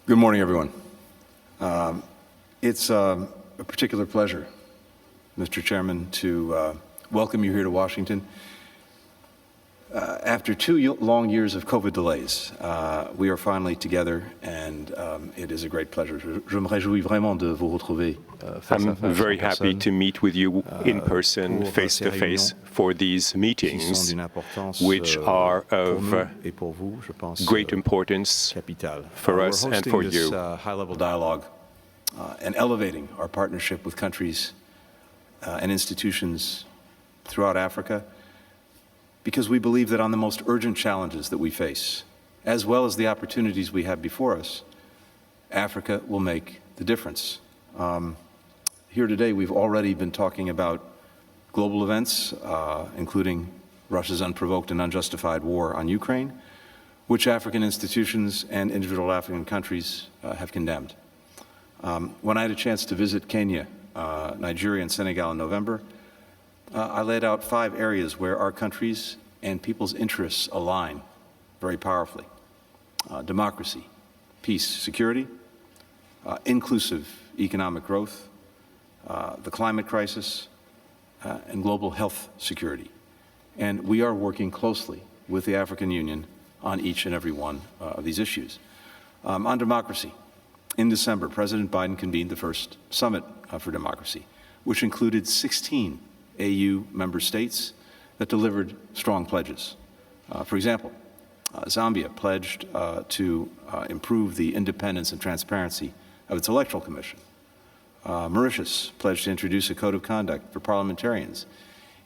Good morning, everyone. It's a particular pleasure, Mr. Chairman, to welcome you here to Washington. After 2 long years of COVID delays, we are finally together, and it is a great pleasure. Je me réjouis vraiment de vous retrouver I'm very happy to meet with you in person, face-to-face, for these meetings, which are of great importance for us and for you. This high-level dialogue and elevating our partnership with countries and institutions throughout Africa, because we believe that on the most urgent challenges that we face, as well as the opportunities we have before us, Africa will make the difference. Here today, we've already been talking about global events, including Russia's unprovoked and unjustified war on Ukraine, which African institutions and individual African countries have condemned. When I had a chance to visit Kenya, Nigeria, and Senegal in November, I laid out 5 areas where our countries and people's interests align very powerfully: democracy, peace, security, inclusive economic growth, the climate crisis, and global health security. And we are working closely with the African Union on each and every one of these issues. On democracy, in December, President Biden convened the first summit for democracy, which included 16 AU member states that delivered strong pledges. For example, Zambia pledged to improve the independence and transparency of its electoral commission. Mauritius pledged to introduce a code of conduct for parliamentarians.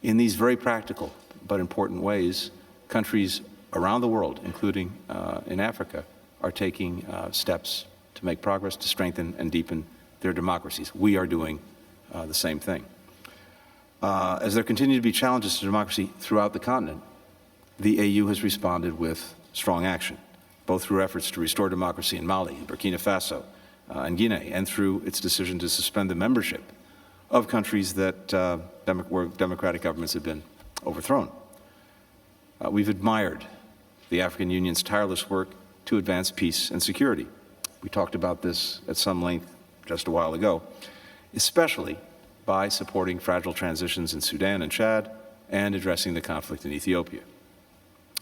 In these very practical but important ways, countries around the world, including in Africa, are taking steps to make progress, to strengthen and deepen their democracies. We are doing the same thing. As there continue to be challenges to democracy throughout the continent, the AU has responded with strong action, both through efforts to restore democracy in Mali, Burkina Faso, and Guinea, and through its decision to suspend the membership of countries that where democratic governments have been overthrown. We've admired the African Union's tireless work to advance peace and security. We talked about this at some length just a while ago, especially by supporting fragile transitions in Sudan and Chad and addressing the conflict in Ethiopia.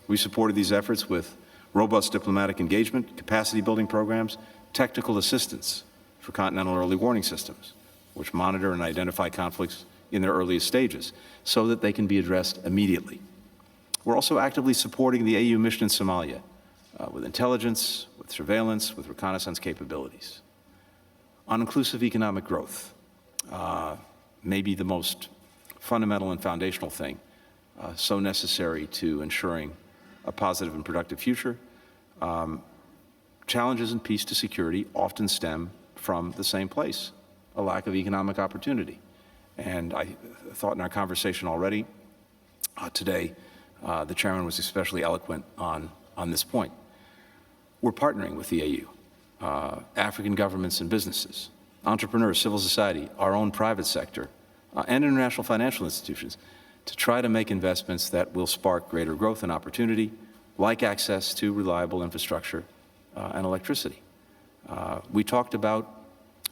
We supported these efforts with robust diplomatic engagement, capacity building programs, technical assistance for continental early warning systems, which monitor and identify conflicts in their earliest stages so that they can be addressed immediately. We're also actively supporting the AU mission in Somalia with intelligence, with surveillance, with reconnaissance capabilities. On inclusive economic growth, maybe the most fundamental and foundational thing, so necessary to ensuring a positive and productive future. Challenges in peace to security often stem from the same place, a lack of economic opportunity. And I thought in our conversation already today, the chairman was especially eloquent on this point. We're partnering with the AU, African governments and businesses, entrepreneurs, civil society, our own private sector, and international financial institutions to try to make investments that will spark greater growth and opportunity, like access to reliable infrastructure and electricity. We talked about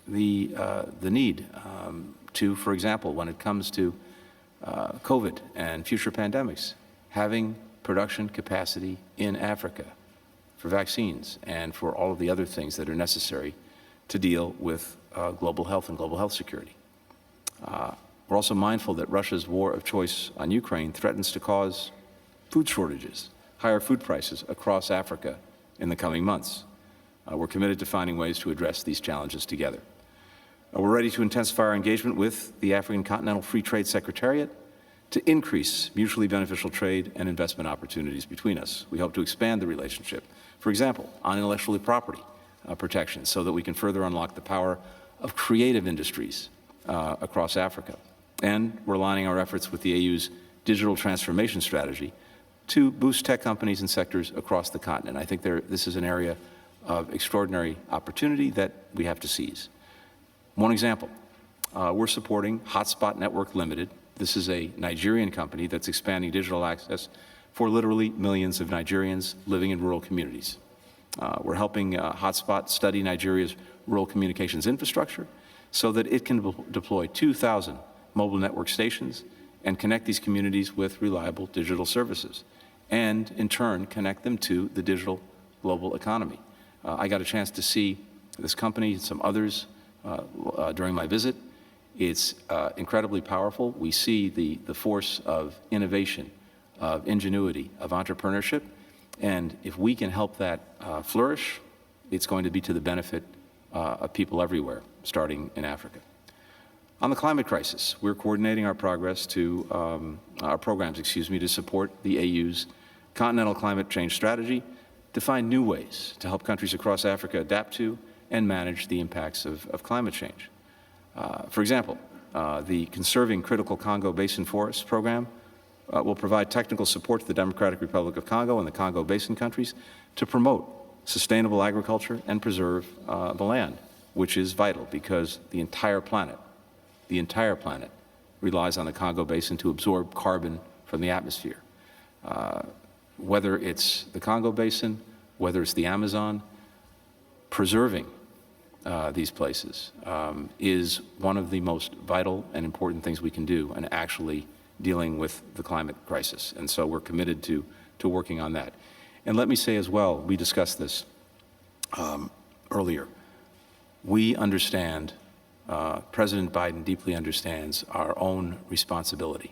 the need to, for example, when it comes to COVID and future pandemics, having production capacity in Africa for vaccines and for all of the other things that are necessary to deal with global health and global health security. We're also mindful that Russia's war of choice on Ukraine threatens to cause food shortages, higher food prices across Africa in the coming months. We're committed to finding ways to address these challenges together. We're ready to intensify our engagement with the African Continental Free Trade Secretariat to increase mutually beneficial trade and investment opportunities between us. We hope to expand the relationship, for example, on intellectual property protection, so that we can further unlock the power of creative industries across Africa. And we're aligning our efforts with the AU's digital transformation strategy to boost tech companies and sectors across the continent. I think this is an area of extraordinary opportunity that we have to seize. One example, we're supporting Hotspot Network Limited. This is a Nigerian company that's expanding digital access for literally millions of Nigerians living in rural communities. We're helping Hotspot study Nigeria's rural communications infrastructure so that it can deploy 2,000 mobile network stations and connect these communities with reliable digital services, and in turn connect them to the digital global economy. I got a chance to see this company and some others during my visit. It's incredibly powerful. We see the force of innovation, of ingenuity, of entrepreneurship, and if we can help that flourish, it's going to be to the benefit of people everywhere, starting in Africa. On the climate crisis, we're coordinating our programs to support the AU's continental climate change strategy, to find new ways to help countries across Africa adapt to and manage the impacts of climate change. For example, the Conserving Critical Congo Basin Forests program will provide technical support to the Democratic Republic of Congo and the Congo Basin countries to promote sustainable agriculture and preserve the land, which is vital because the entire planet relies on the Congo Basin to absorb carbon from the atmosphere. Whether it's the Congo Basin, whether it's the Amazon, preserving these places is one of the most vital and important things we can do in actually dealing with the climate crisis. And so we're committed to working on that. And let me say as well, we discussed this earlier, we understand, President Biden deeply understands our own responsibility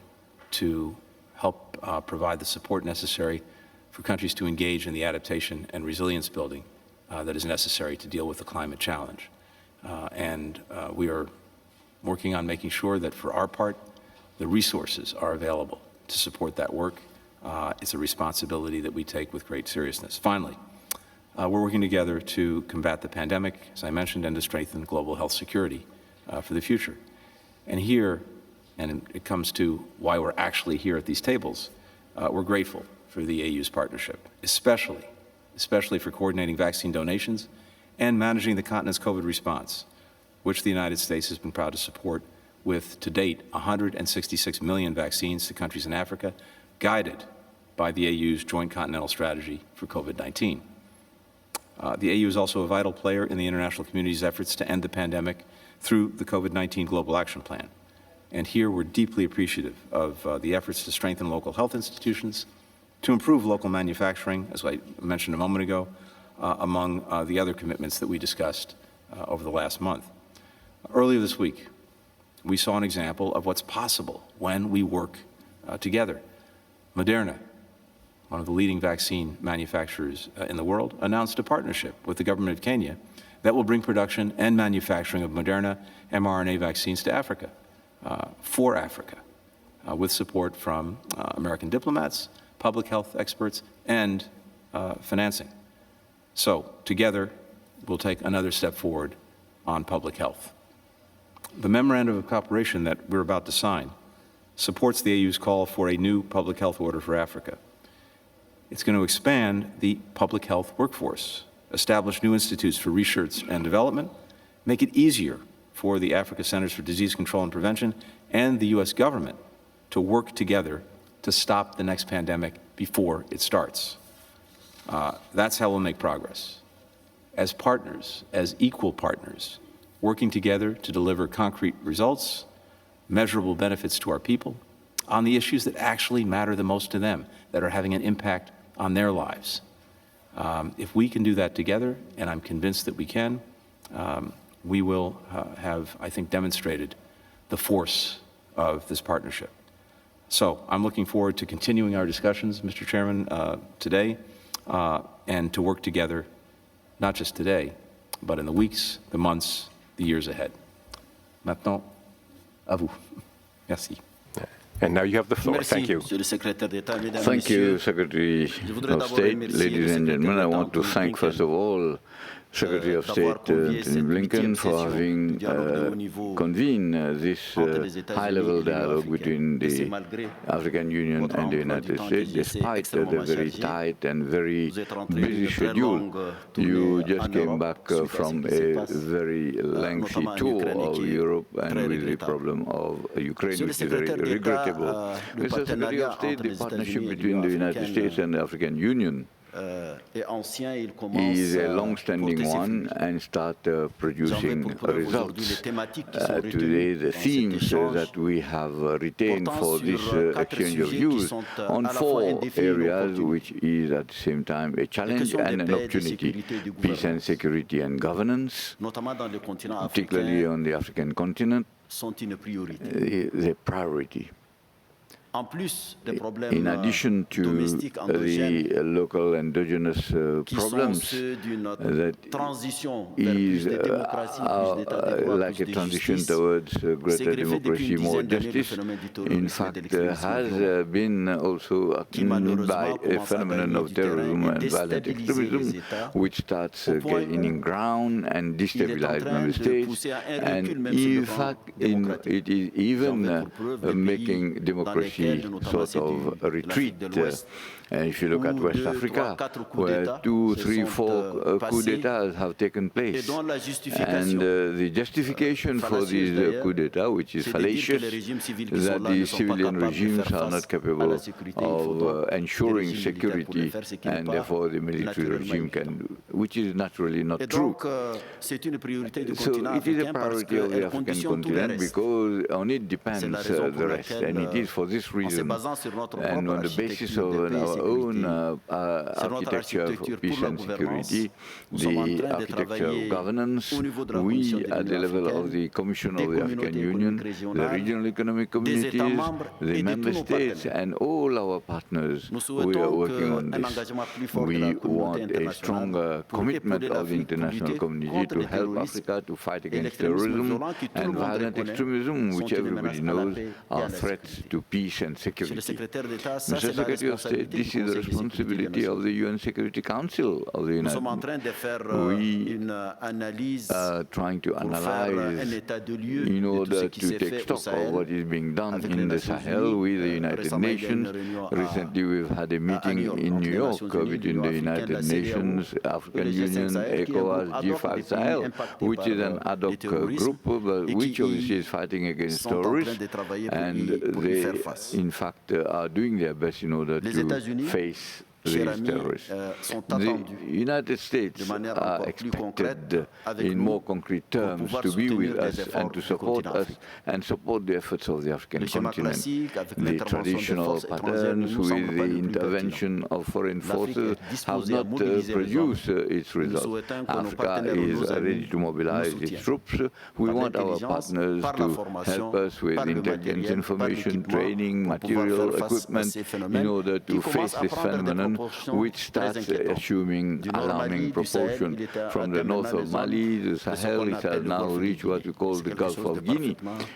to help provide the support necessary for countries to engage in the adaptation and resilience building that is necessary to deal with the climate challenge. We are working on making sure that for our part, the resources are available to support that work. It's a responsibility that we take with great seriousness. Finally, we're working together to combat the pandemic, as I mentioned, and to strengthen global health security for the future. And here, and it comes to why we're actually here at these tables, we're grateful for the AU's partnership, especially for coordinating vaccine donations and managing the continent's COVID response, which the United States has been proud to support with, to date, 166 million vaccines to countries in Africa, guided by the AU's Joint Continental Strategy for COVID-19. The AU is also a vital player in the international community's efforts to end the pandemic through the COVID-19 Global Action Plan. And here we're deeply appreciative of the efforts to strengthen local health institutions, to improve local manufacturing, as I mentioned a moment ago, among the other commitments that we discussed over the last month. Earlier this week, we saw an example of what's possible when we work together. Moderna, one of the leading vaccine manufacturers in the world, announced a partnership with the government of Kenya that will bring production and manufacturing of Moderna mRNA vaccines to Africa, for Africa, with support from American diplomats, public health experts, and financing. So together, we'll take another step forward on public health. The memorandum of cooperation that we're about to sign supports the AU's call for a new public health order for Africa. It's going to expand the public health workforce, establish new institutes for research and development, make it easier for the Africa Centers for Disease Control and Prevention and the U.S. government to work together to stop the next pandemic before it starts. That's how we'll make progress. As partners, as equal partners, working together to deliver concrete results, measurable benefits to our people on the issues that actually matter the most to them, that are having an impact on their lives. If we can do that together, and I'm convinced that we can, we will have, I think, demonstrated the force of this partnership. So I'm looking forward to continuing our discussions, Mr. Chairman, today, and to work together, not just today, but in the weeks, the months, the years ahead. Maintenant, à vous. Merci. And now you have the floor. Merci, Thank you. Thank you, Secretary of State. Ladies and gentlemen, I want to thank, first of all, Secretary of State Antony Blinken for having convened this high-level dialogue between the African Union and the United States, despite the very tight and very busy schedule. You just came back from a very lengthy tour of Europe and with the problem of Ukraine, which is very regrettable. Mr. Secretary of State, the partnership between the United States and the African Union is a long-standing one and start producing results. Today, the themes that we have retained for this exchange of views on 4 areas, which is at the same time a challenge and an opportunity: peace and security and governance, particularly on the African continent, the priority. In addition to the local endogenous problems that is like a transition towards greater democracy, more justice, in fact has been also accompanied by a phenomenon of terrorism and violent extremism, which starts gaining ground and destabilize member states, and in fact it is even making democracy sort of a retreat. If you look at West Africa, where 2, 3, 4 coups d'etat have taken place, and the justification for these coups d'etat, which is fallacious, that the civilian regimes are not capable of ensuring security, and therefore the military regime can, which is naturally not true. So it is a priority of the African continent because on it depends the rest, and it is for this reason, and on the basis of our own architecture of peace and security, the architecture of governance, we at the level of the Commission of the African Union, the regional economic communities, the member states, and all our partners, we are working on this. We want a stronger commitment of the international community to help Africa to fight against terrorism and violent extremism, which everybody knows are threats to peace and security. Mr. Secretary of State, this is the responsibility of the UN Security Council of the United Nations. We are trying to analyze in order to take stock of what is being done in the Sahel with the United Nations. Recently, we've had a meeting in New York between the United Nations, African Union, ECOWAS, G5 Sahel, which is an ad hoc group, which obviously is fighting against terrorists, and they, in fact, are doing their best in order to face these terrorists. The United States are expected in more concrete terms to be with us and to support us and support the efforts of the African continent. The traditional patterns with the intervention of foreign forces have not produced its results. Africa is ready to mobilize its troops. We want our partners to help us with intelligence, information, training, material, equipment in order to face this phenomenon, which starts assuming alarming proportion. From the north of Mali, the Sahel, it has now reached what we call the Gulf of Guinea,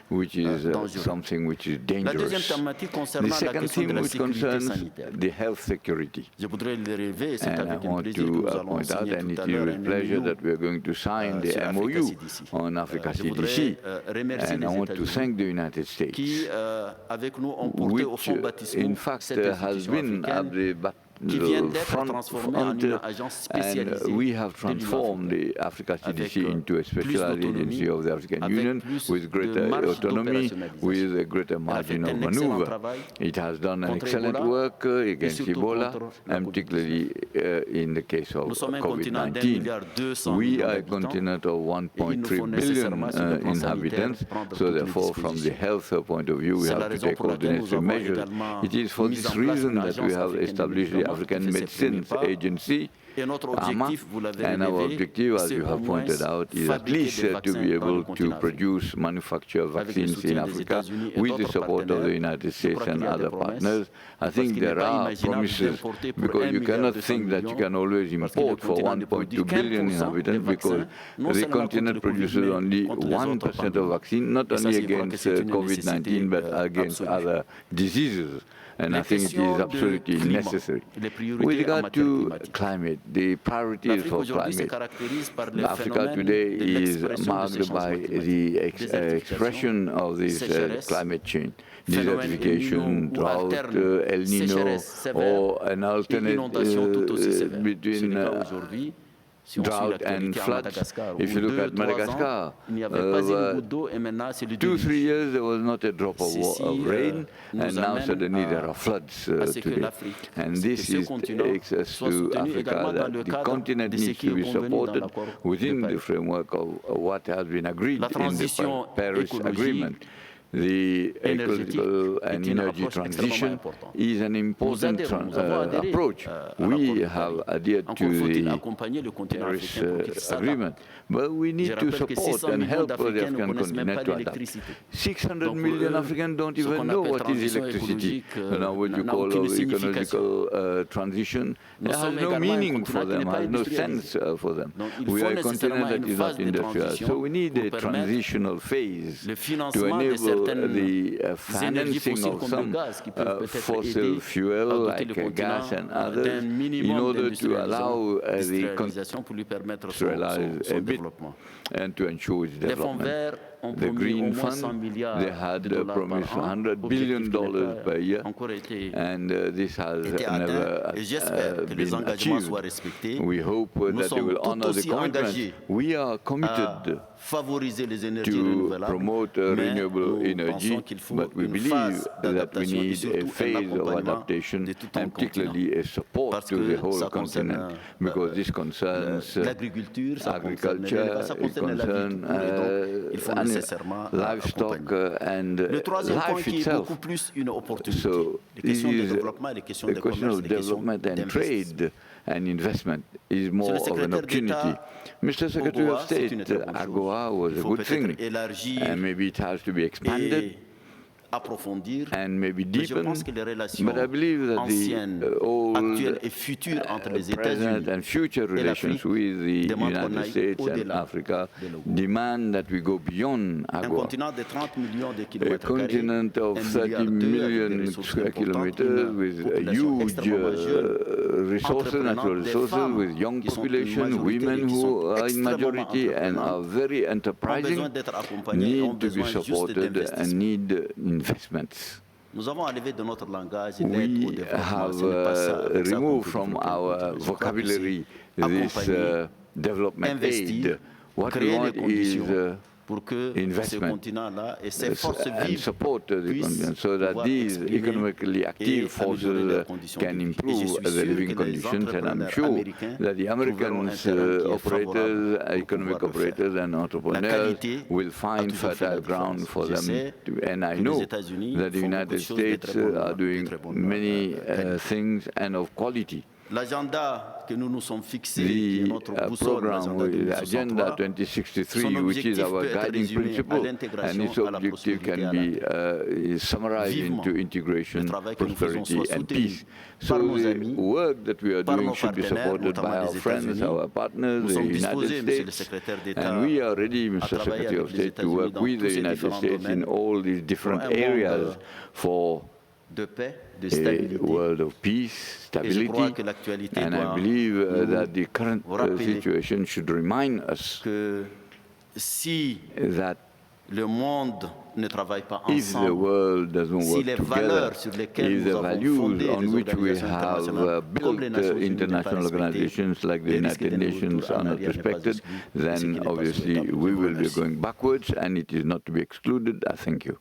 which is something which is dangerous. The second theme, which concerns the health security. And I want to point out, and it is with pleasure that we are going to sign the MOU on Africa CDC. And I want to thank the United States, which in fact has been at the front, and we have transformed the Africa CDC into a specialized agency of the African Union with greater autonomy, with a greater margin of maneuver. It has done an excellent work against Ebola, and particularly in the case of COVID-19. We are a continent of 1.3 billion inhabitants, so therefore from the health point of view we have to take all the necessary measures. It is for this reason that we have established the African Medicines Agency, AMA, and our objective, as you have pointed out, is at least to be able to produce, manufacture vaccines in Africa with the support of the United States and other partners. I think there are promises, because you cannot think that you can always import for 1.2 billion inhabitants, because the continent produces only 1% of vaccine, not only against COVID-19, but against other diseases. And I think it is absolutely necessary. With regard to climate, the priorities for climate, Africa today is marked by the expression of this climate change. Desertification, drought, El Nino, or an alternate between drought and floods. If you look at Madagascar, 2-3 years there was not a drop of rain, and now suddenly there are floods today. And this takes us to Africa, that the continent needs to be supported within the framework of what has been agreed in the Paris Agreement. The ecological and energy transition is an important approach. We have adhered to the Paris Agreement, but we need to support and help the African continent to adapt. 600 million Africans don't even know what is electricity. Now, what you call ecological transition has no meaning for them, has no sense for them. We are a continent that is not industrial, so we need a transitional phase to enable the financing of some fossil fuel like gas and others in order to allow the industrialize a bit and to ensure its development. The Green Fund, they had promised $100 billion per year, and this has never been achieved. We hope that they will honor the commitment. We are committed to promote renewable energy, but we believe that we need a phase of adaptation and particularly a support to the whole continent, because this concerns agriculture, it concerns livestock and life itself. So this is a question of development and trade and investment is more of an opportunity. Mr. Secretary of State, AGOA was a good thing, and maybe it has to be expanded and maybe deepened, but I believe that the old, present and future relations with the United States and Africa demand that we go beyond AGOA. A continent of 30 million square kilometers with huge resources, natural resources, with young population, women who are in majority and are very enterprising, need to be supported and need investments. We have removed from our vocabulary this development aid. What we want is investment and support the continent so that these economically active forces can improve the living conditions, and I'm sure that the Americans, operators, economic operators and entrepreneurs will find fertile ground for them. And I know that the United States are doing many things and of quality. The program, the Agenda 2063, which is our guiding principle, and its objective can be summarized into integration, prosperity, and peace. So the work that we are doing should be supported by our friends, our partners, the United States, and we are ready, Mr. Secretary of State, to work with the United States in all these different areas for a world of peace, stability, and I believe that the current situation should remind us that if the world doesn't work together, if the values on which we have built international organizations like the United Nations are not respected, then obviously we will be going backwards, and it is not to be excluded. I thank you.